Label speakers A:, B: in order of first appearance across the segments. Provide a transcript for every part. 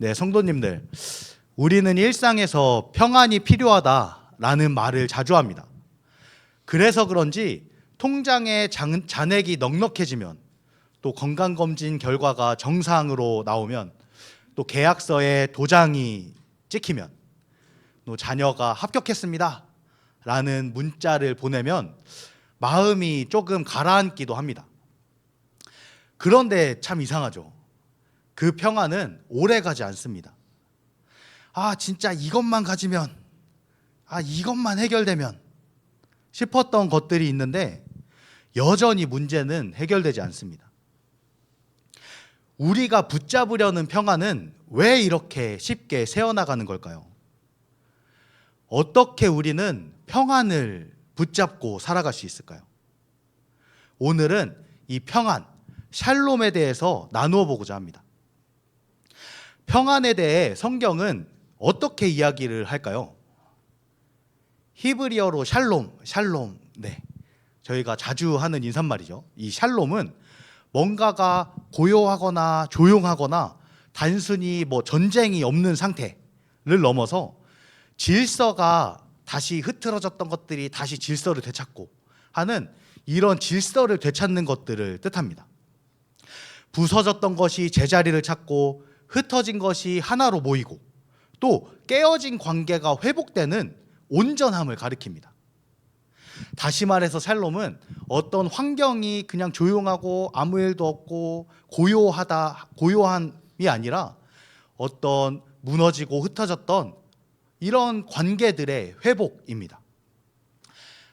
A: 네, 성도님들, 우리는 일상에서 평안이 필요하다라는 말을 자주 합니다. 그래서 그런지 통장에 잔액이 넉넉해지면, 또 건강검진 결과가 정상으로 나오면, 또 계약서에 도장이 찍히면, 또 자녀가 합격했습니다 라는 문자를 보내면 마음이 조금 가라앉기도 합니다. 그런데 참 이상하죠. 그 평안은 오래 가지 않습니다. 진짜 이것만 가지면, 이것만 해결되면 싶었던 것들이 있는데 여전히 문제는 해결되지 않습니다. 우리가 붙잡으려는 평안은 왜 이렇게 쉽게 새어나가는 걸까요? 어떻게 우리는 평안을 붙잡고 살아갈 수 있을까요? 오늘은 이 평안, 샬롬에 대해서 나누어 보고자 합니다. 평안에 대해 성경은 어떻게 이야기를 할까요? 히브리어로 샬롬. 네. 저희가 자주 하는 인사말이죠. 이 샬롬은 뭔가가 고요하거나 조용하거나 단순히 전쟁이 없는 상태를 넘어서 질서가 다시 흐트러졌던 것들이 다시 질서를 되찾고 하는 이런 질서를 되찾는 것들을 뜻합니다. 부서졌던 것이 제자리를 찾고 흩어진 것이 하나로 모이고 또 깨어진 관계가 회복되는 온전함을 가리킵니다. 다시 말해서 샬롬은 어떤 환경이 그냥 조용하고 아무 일도 없고 고요함이 아니라 어떤 무너지고 흩어졌던 이런 관계들의 회복입니다.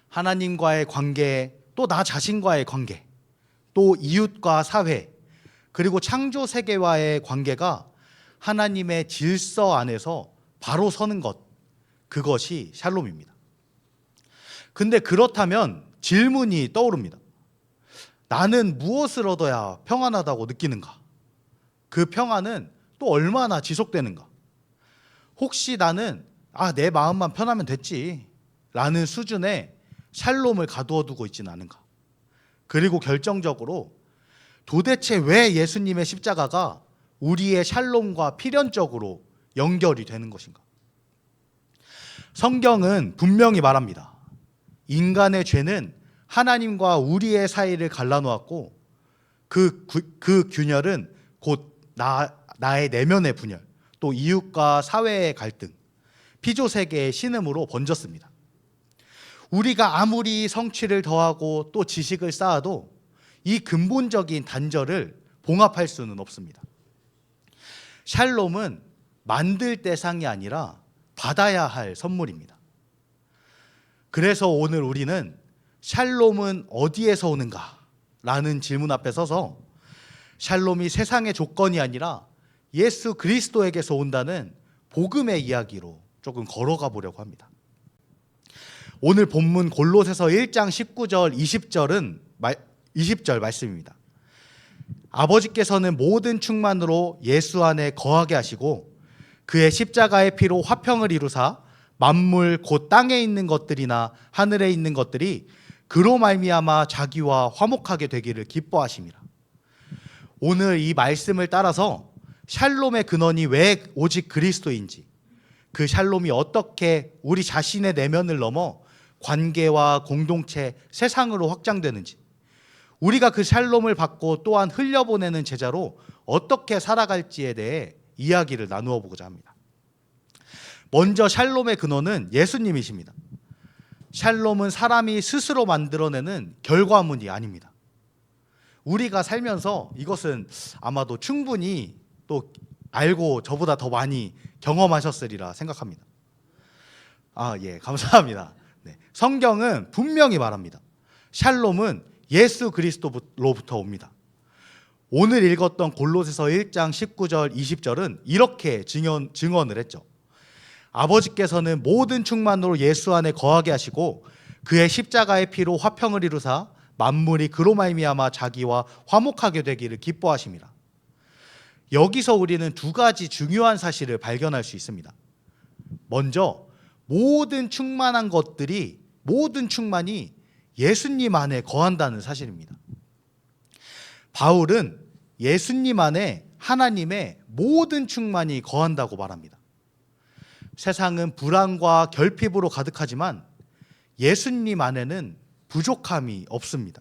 A: 하나님과의 관계, 또 나 자신과의 관계, 또 이웃과 사회, 그리고 창조 세계와의 관계가 하나님의 질서 안에서 바로 서는 것, 그것이 샬롬입니다. 근데 그렇다면 질문이 떠오릅니다. 나는 무엇을 얻어야 평안하다고 느끼는가? 그 평안은 또 얼마나 지속되는가? 혹시 나는 내 마음만 편하면 됐지 라는 수준의 샬롬을 가두어 두고 있지는 않은가? 그리고 결정적으로 도대체 왜 예수님의 십자가가 우리의 샬롬과 필연적으로 연결이 되는 것인가? 성경은 분명히 말합니다. 인간의 죄는 하나님과 우리의 사이를 갈라놓았고 그 균열은 곧 나의 내면의 분열, 또 이웃과 사회의 갈등, 피조세계의 신음으로 번졌습니다. 우리가 아무리 성취를 더하고 또 지식을 쌓아도 이 근본적인 단절을 봉합할 수는 없습니다. 샬롬은 만들 대상이 아니라 받아야 할 선물입니다. 그래서 오늘 우리는 샬롬은 어디에서 오는가? 라는 질문 앞에 서서 샬롬이 세상의 조건이 아니라 예수 그리스도에게서 온다는 복음의 이야기로 조금 걸어가 보려고 합니다. 오늘 본문 골로새서 1장 19절 20절 말씀입니다. 아버지께서는 모든 충만으로 예수 안에 거하게 하시고 그의 십자가의 피로 화평을 이루사 만물 곧 땅에 있는 것들이나 하늘에 있는 것들이 그로 말미암아 자기와 화목하게 되기를 기뻐하심이라. 오늘 이 말씀을 따라서 샬롬의 근원이 왜 오직 그리스도인지, 그 샬롬이 어떻게 우리 자신의 내면을 넘어 관계와 공동체, 세상으로 확장되는지, 우리가 그 샬롬을 받고 또한 흘려보내는 제자로 어떻게 살아갈지에 대해 이야기를 나누어 보고자 합니다. 먼저 샬롬의 근원은 예수님이십니다. 샬롬은 사람이 스스로 만들어내는 결과물이 아닙니다. 우리가 살면서 이것은 아마도 충분히 또 알고 저보다 더 많이 경험하셨으리라 생각합니다. 예, 감사합니다. 네, 성경은 분명히 말합니다. 샬롬은 예수 그리스도로부터 옵니다. 오늘 읽었던 골로새서 1장 19절 20절은 이렇게 증언을 했죠. 아버지께서는 모든 충만으로 예수 안에 거하게 하시고 그의 십자가의 피로 화평을 이루사 만물이 그로 말미암아 자기와 화목하게 되기를 기뻐하심이라. 여기서 우리는 두 가지 중요한 사실을 발견할 수 있습니다. 먼저 모든 충만한 것들이, 모든 충만이 예수님 안에 거한다는 사실입니다. 바울은 예수님 안에 하나님의 모든 충만이 거한다고 말합니다. 세상은 불안과 결핍으로 가득하지만 예수님 안에는 부족함이 없습니다.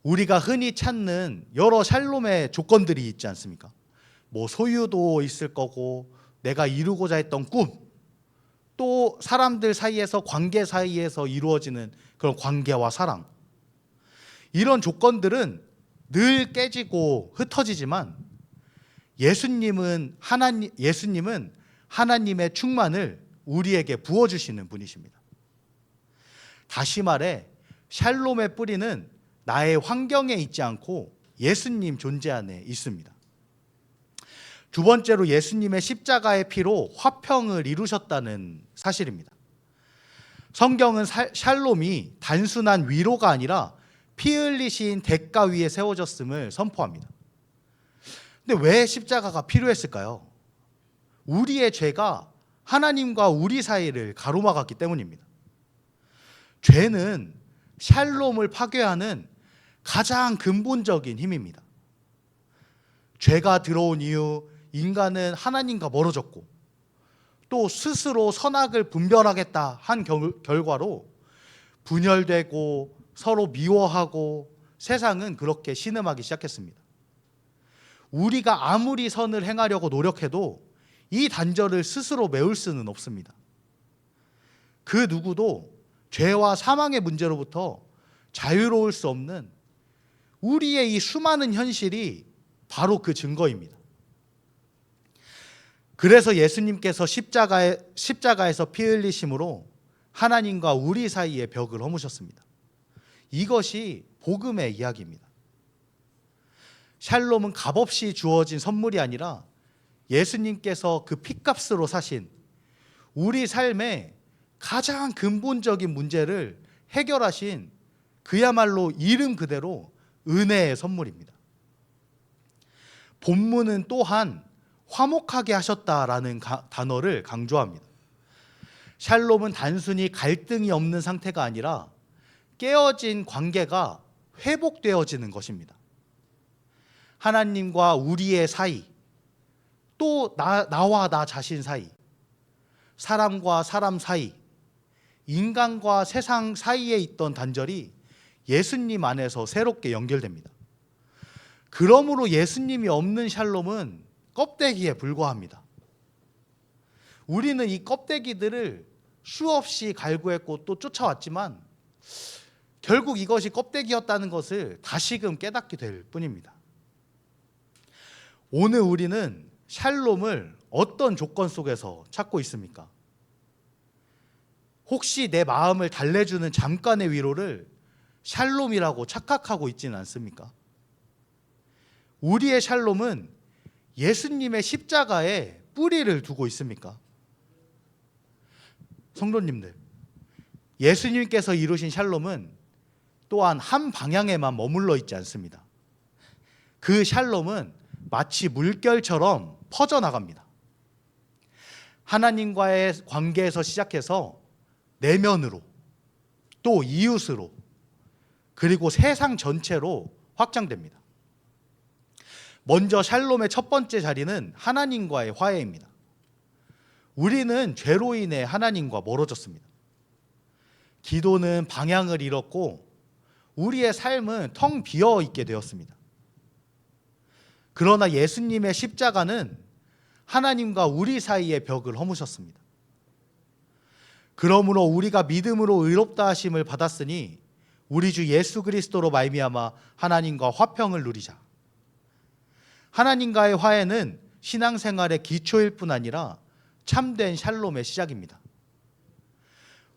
A: 우리가 흔히 찾는 여러 샬롬의 조건들이 있지 않습니까? 소유도 있을 거고, 내가 이루고자 했던 꿈, 또 사람들 사이에서, 관계 사이에서 이루어지는 그런 관계와 사랑, 이런 조건들은 늘 깨지고 흩어지지만 예수님은 하나님의 충만을 우리에게 부어주시는 분이십니다. 다시 말해 샬롬의 뿌리는 나의 환경에 있지 않고 예수님 존재 안에 있습니다. 두 번째로 예수님의 십자가의 피로 화평을 이루셨다는 사실입니다. 성경은 샬롬이 단순한 위로가 아니라 피 흘리신 대가 위에 세워졌음을 선포합니다. 근데 왜 십자가가 필요했을까요? 우리의 죄가 하나님과 우리 사이를 가로막았기 때문입니다. 죄는 샬롬을 파괴하는 가장 근본적인 힘입니다. 죄가 들어온 이후 인간은 하나님과 멀어졌고, 또 스스로 선악을 분별하겠다 한 결과로 분열되고 서로 미워하고 세상은 그렇게 신음하기 시작했습니다. 우리가 아무리 선을 행하려고 노력해도 이 단절을 스스로 메울 수는 없습니다. 그 누구도 죄와 사망의 문제로부터 자유로울 수 없는 우리의 이 수많은 현실이 바로 그 증거입니다. 그래서 예수님께서 십자가에서 피 흘리심으로 하나님과 우리 사이의 벽을 허무셨습니다. 이것이 복음의 이야기입니다. 샬롬은 값없이 주어진 선물이 아니라 예수님께서 그 핏값으로 사신 우리 삶의 가장 근본적인 문제를 해결하신 그야말로 이름 그대로 은혜의 선물입니다. 본문은 또한 화목하게 하셨다라는 단어를 강조합니다. 샬롬은 단순히 갈등이 없는 상태가 아니라 깨어진 관계가 회복되어지는 것입니다. 하나님과 우리의 사이, 또 나와 나 자신 사이, 사람과 사람 사이, 인간과 세상 사이에 있던 단절이 예수님 안에서 새롭게 연결됩니다. 그러므로 예수님이 없는 샬롬은 껍데기에 불과합니다. 우리는 이 껍데기들을 수없이 갈구했고 또 쫓아왔지만 결국 이것이 껍데기였다는 것을 다시금 깨닫게 될 뿐입니다. 오늘 우리는 샬롬을 어떤 조건 속에서 찾고 있습니까? 혹시 내 마음을 달래주는 잠깐의 위로를 샬롬이라고 착각하고 있지는 않습니까? 우리의 샬롬은 예수님의 십자가에 뿌리를 두고 있습니까? 성도님들, 예수님께서 이루신 샬롬은 또한 한 방향에만 머물러 있지 않습니다. 그 샬롬은 마치 물결처럼 퍼져나갑니다. 하나님과의 관계에서 시작해서 내면으로, 또 이웃으로, 그리고 세상 전체로 확장됩니다. 먼저 샬롬의 첫 번째 자리는 하나님과의 화해입니다. 우리는 죄로 인해 하나님과 멀어졌습니다. 기도는 방향을 잃었고 우리의 삶은 텅 비어 있게 되었습니다. 그러나 예수님의 십자가는 하나님과 우리 사이의 벽을 허무셨습니다. 그러므로 우리가 믿음으로 의롭다 하심을 받았으니 우리 주 예수 그리스도로 말미암아 하나님과 화평을 누리자. 하나님과의 화해는 신앙생활의 기초일 뿐 아니라 참된 샬롬의 시작입니다.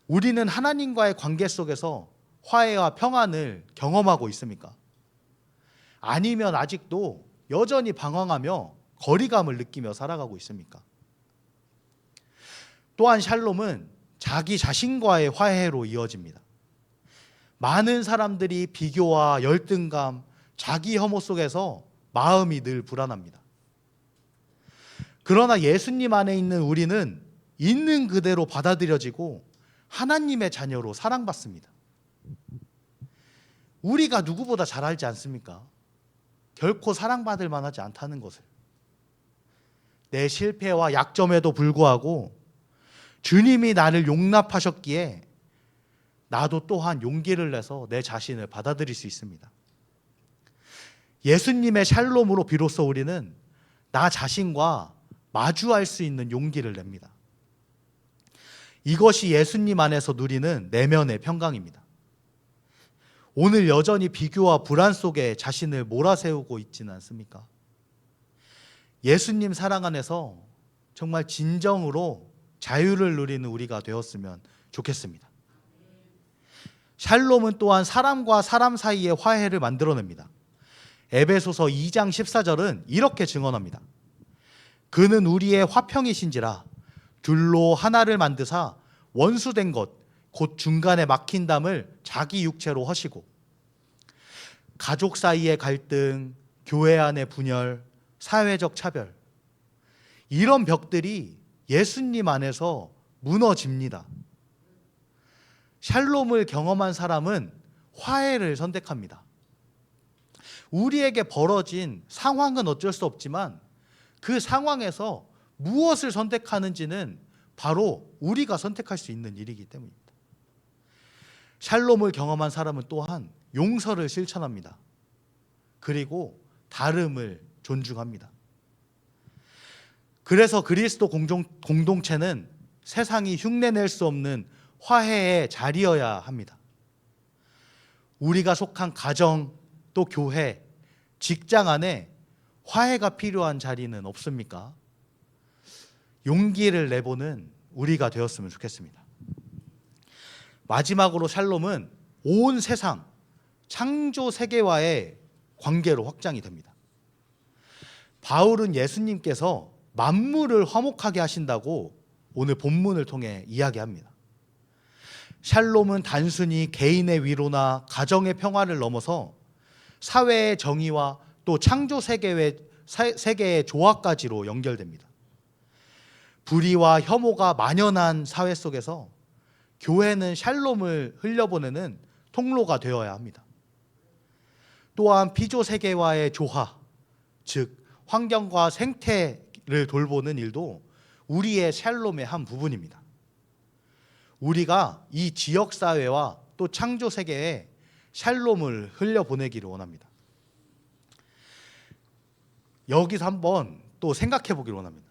A: 우리는 하나님과의 관계 속에서 화해와 평안을 경험하고 있습니까? 아니면 아직도 여전히 방황하며 거리감을 느끼며 살아가고 있습니까? 또한 샬롬은 자기 자신과의 화해로 이어집니다. 많은 사람들이 비교와 열등감, 자기 혐오 속에서 마음이 늘 불안합니다. 그러나 예수님 안에 있는 우리는 있는 그대로 받아들여지고 하나님의 자녀로 사랑받습니다. 우리가 누구보다 잘 알지 않습니까? 결코 사랑받을 만하지 않다는 것을, 내 실패와 약점에도 불구하고 주님이 나를 용납하셨기에 나도 또한 용기를 내서 내 자신을 받아들일 수 있습니다. 예수님의 샬롬으로 비로소 우리는 나 자신과 마주할 수 있는 용기를 냅니다. 이것이 예수님 안에서 누리는 내면의 평강입니다. 오늘 여전히 비교와 불안 속에 자신을 몰아세우고 있지는 않습니까? 예수님 사랑 안에서 정말 진정으로 자유를 누리는 우리가 되었으면 좋겠습니다. 샬롬은 또한 사람과 사람 사이의 화해를 만들어냅니다. 에베소서 2장 14절은 이렇게 증언합니다. 그는 우리의 화평이신지라 둘로 하나를 만드사 원수된 것 곧 중간에 막힌 담을 자기 육체로 허시고. 가족 사이의 갈등, 교회 안의 분열, 사회적 차별, 이런 벽들이 예수님 안에서 무너집니다. 샬롬을 경험한 사람은 화해를 선택합니다. 우리에게 벌어진 상황은 어쩔 수 없지만 그 상황에서 무엇을 선택하는지는 바로 우리가 선택할 수 있는 일이기 때문입니다. 샬롬을 경험한 사람은 또한 용서를 실천합니다. 그리고 다름을 존중합니다. 그래서 그리스도 공동체는 세상이 흉내낼 수 없는 화해의 자리여야 합니다. 우리가 속한 가정, 또 교회, 직장 안에 화해가 필요한 자리는 없습니까? 용기를 내보는 우리가 되었으면 좋겠습니다. 마지막으로 샬롬은 온 세상, 창조 세계와의 관계로 확장이 됩니다. 바울은 예수님께서 만물을 화목하게 하신다고 오늘 본문을 통해 이야기합니다. 샬롬은 단순히 개인의 위로나 가정의 평화를 넘어서 사회의 정의와 또 창조 세계의 조화까지로 연결됩니다. 불의와 혐오가 만연한 사회 속에서 교회는 샬롬을 흘려보내는 통로가 되어야 합니다. 또한 피조 세계와의 조화, 즉 환경과 생태를 돌보는 일도 우리의 샬롬의 한 부분입니다. 우리가 이 지역 사회와 또 창조 세계에 샬롬을 흘려보내기를 원합니다. 여기서 한번 또 생각해 보기를 원합니다.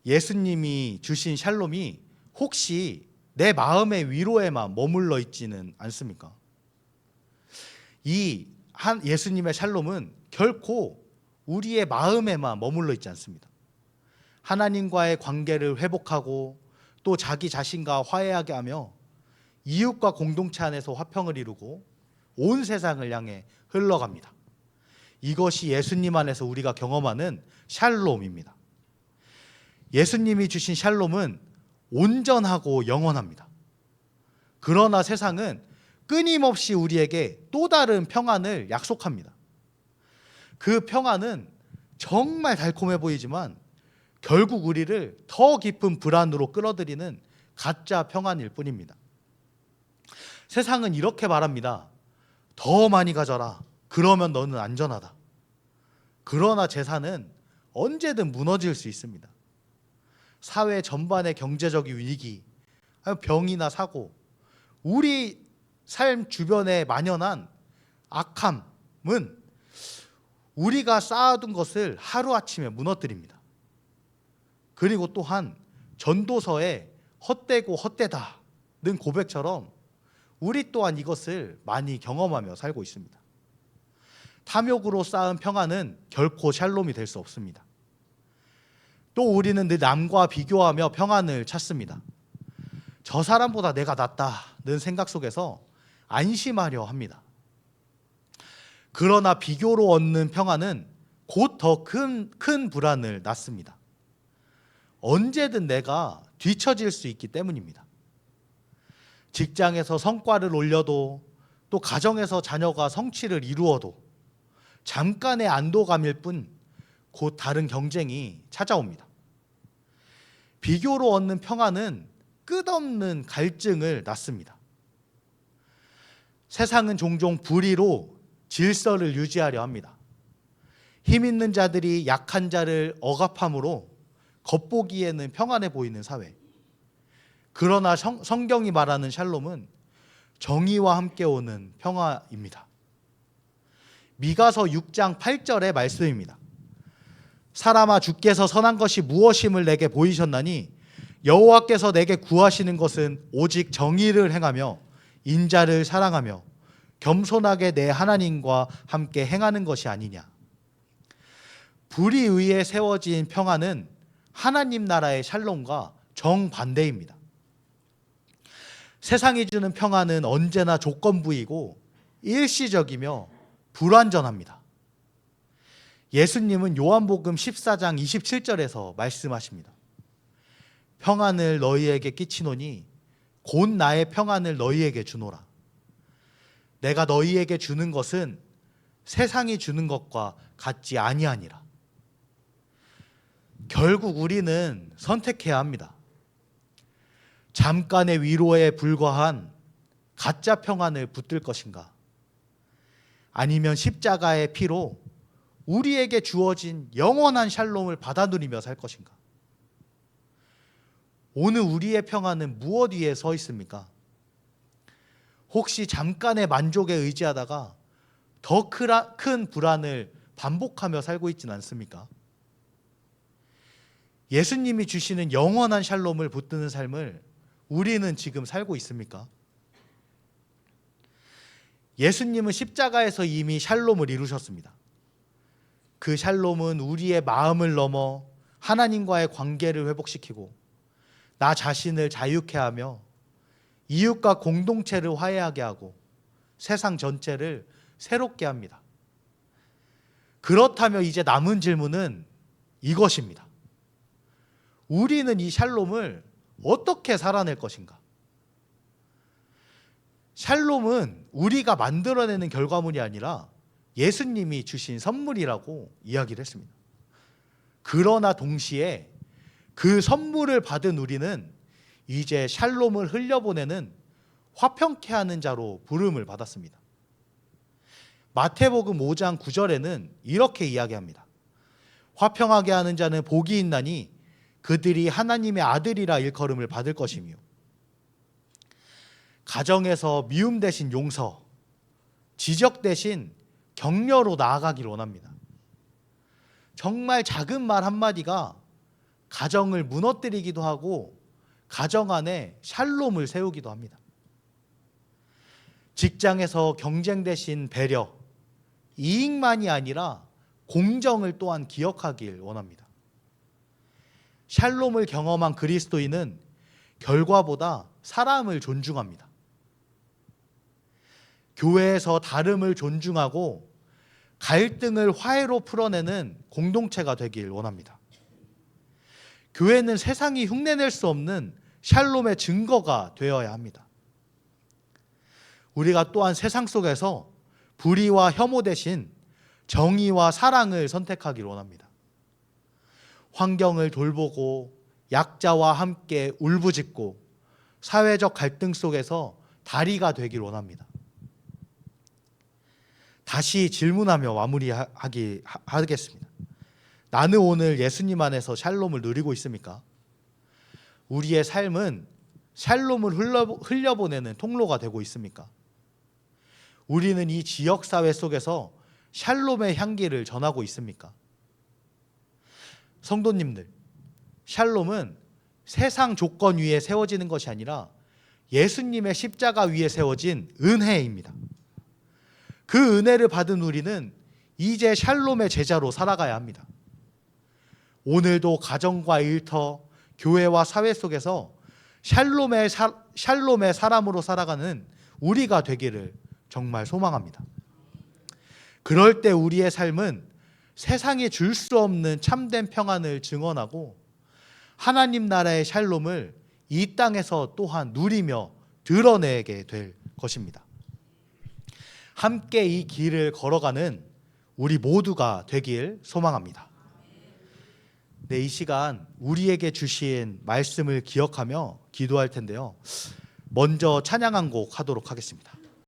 A: 예수님이 주신 샬롬이 혹시 내 마음의 위로에만 머물러 있지는 않습니까? 이 예수님의 샬롬은 결코 우리의 마음에만 머물러 있지 않습니다. 하나님과의 관계를 회복하고 또 자기 자신과 화해하게 하며 이웃과 공동체 안에서 화평을 이루고 온 세상을 향해 흘러갑니다. 이것이 예수님 안에서 우리가 경험하는 샬롬입니다. 예수님이 주신 샬롬은 온전하고 영원합니다. 그러나 세상은 끊임없이 우리에게 또 다른 평안을 약속합니다. 그 평안은 정말 달콤해 보이지만 결국 우리를 더 깊은 불안으로 끌어들이는 가짜 평안일 뿐입니다. 세상은 이렇게 말합니다. 더 많이 가져라. 그러면 너는 안전하다. 그러나 재산은 언제든 무너질 수 있습니다. 사회 전반의 경제적인 위기, 병이나 사고, 우리 삶 주변에 만연한 악함은 우리가 쌓아둔 것을 하루아침에 무너뜨립니다. 그리고 또한 전도서에 헛되고 헛되다는 고백처럼 우리 또한 이것을 많이 경험하며 살고 있습니다. 탐욕으로 쌓은 평안은 결코 샬롬이 될 수 없습니다. 또 우리는 늘 남과 비교하며 평안을 찾습니다. 저 사람보다 내가 낫다는 생각 속에서 안심하려 합니다. 그러나 비교로 얻는 평안은 곧 더 큰 불안을 낳습니다. 언제든 내가 뒤처질 수 있기 때문입니다. 직장에서 성과를 올려도 또 가정에서 자녀가 성취를 이루어도 잠깐의 안도감일 뿐 곧 다른 경쟁이 찾아옵니다. 비교로 얻는 평안은 끝없는 갈증을 낳습니다. 세상은 종종 불의로 질서를 유지하려 합니다. 힘 있는 자들이 약한 자를 억압함으로 겉보기에는 평안해 보이는 사회. 그러나 성경이 말하는 샬롬은 정의와 함께 오는 평화입니다. 미가서 6장 8절의 말씀입니다. 사람아, 주께서 선한 것이 무엇임을 내게 보이셨나니 여호와께서 내게 구하시는 것은 오직 정의를 행하며 인자를 사랑하며 겸손하게 내 하나님과 함께 행하는 것이 아니냐. 불의 의에 세워진 평화는 하나님 나라의 샬롬과 정반대입니다. 세상이 주는 평화는 언제나 조건부이고 일시적이며 불완전합니다. 예수님은 요한복음 14장 27절에서 말씀하십니다. 평안을 너희에게 끼치노니 곧 나의 평안을 너희에게 주노라. 내가 너희에게 주는 것은 세상이 주는 것과 같지 아니하니라. 결국 우리는 선택해야 합니다. 잠깐의 위로에 불과한 가짜 평안을 붙들 것인가? 아니면 십자가의 피로 우리에게 주어진 영원한 샬롬을 받아 누리며 살 것인가? 오늘 우리의 평안은 무엇 위에 서 있습니까? 혹시 잠깐의 만족에 의지하다가 더 큰 불안을 반복하며 살고 있지는 않습니까? 예수님이 주시는 영원한 샬롬을 붙드는 삶을 우리는 지금 살고 있습니까? 예수님은 십자가에서 이미 샬롬을 이루셨습니다. 그 샬롬은 우리의 마음을 넘어 하나님과의 관계를 회복시키고 나 자신을 자유케 하며 이웃과 공동체를 화해하게 하고 세상 전체를 새롭게 합니다. 그렇다면 이제 남은 질문은 이것입니다. 우리는 이 샬롬을 어떻게 살아낼 것인가? 샬롬은 우리가 만들어내는 결과물이 아니라 예수님이 주신 선물이라고 이야기를 했습니다. 그러나 동시에 그 선물을 받은 우리는 이제 샬롬을 흘려보내는 화평케 하는 자로 부름을 받았습니다. 마태복음 5장 9절에는 이렇게 이야기합니다. 화평하게 하는 자는 복이 있나니 그들이 하나님의 아들이라 일컬음을 받을 것이며, 가정에서 미움 대신 용서, 지적 대신 격려로 나아가길 원합니다. 정말 작은 말 한마디가 가정을 무너뜨리기도 하고 가정 안에 샬롬을 세우기도 합니다. 직장에서 경쟁 대신 배려, 이익만이 아니라 공정을 또한 기억하길 원합니다. 샬롬을 경험한 그리스도인은 결과보다 사람을 존중합니다. 교회에서 다름을 존중하고 갈등을 화해로 풀어내는 공동체가 되길 원합니다. 교회는 세상이 흉내낼 수 없는 샬롬의 증거가 되어야 합니다. 우리가 또한 세상 속에서 불의와 혐오 대신 정의와 사랑을 선택하길 원합니다. 환경을 돌보고 약자와 함께 울부짖고 사회적 갈등 속에서 다리가 되길 원합니다. 다시 질문하며 마무리하겠습니다. 나는 오늘 예수님 안에서 샬롬을 누리고 있습니까? 우리의 삶은 샬롬을 흘려보내는 통로가 되고 있습니까? 우리는 이 지역사회 속에서 샬롬의 향기를 전하고 있습니까? 성도님들, 샬롬은 세상 조건 위에 세워지는 것이 아니라 예수님의 십자가 위에 세워진 은혜입니다. 그 은혜를 받은 우리는 이제 샬롬의 제자로 살아가야 합니다. 오늘도 가정과 일터, 교회와 사회 속에서 샬롬의 사람으로 살아가는 우리가 되기를 정말 소망합니다. 그럴 때 우리의 삶은 세상에 줄 수 없는 참된 평안을 증언하고 하나님 나라의 샬롬을 이 땅에서 또한 누리며 드러내게 될 것입니다. 함께 이 길을 걸어가는 우리 모두가 되길 소망합니다. 네, 이 시간 우리에게 주신 말씀을 기억하며 기도할 텐데요. 먼저 찬양 한 곡 하도록 하겠습니다.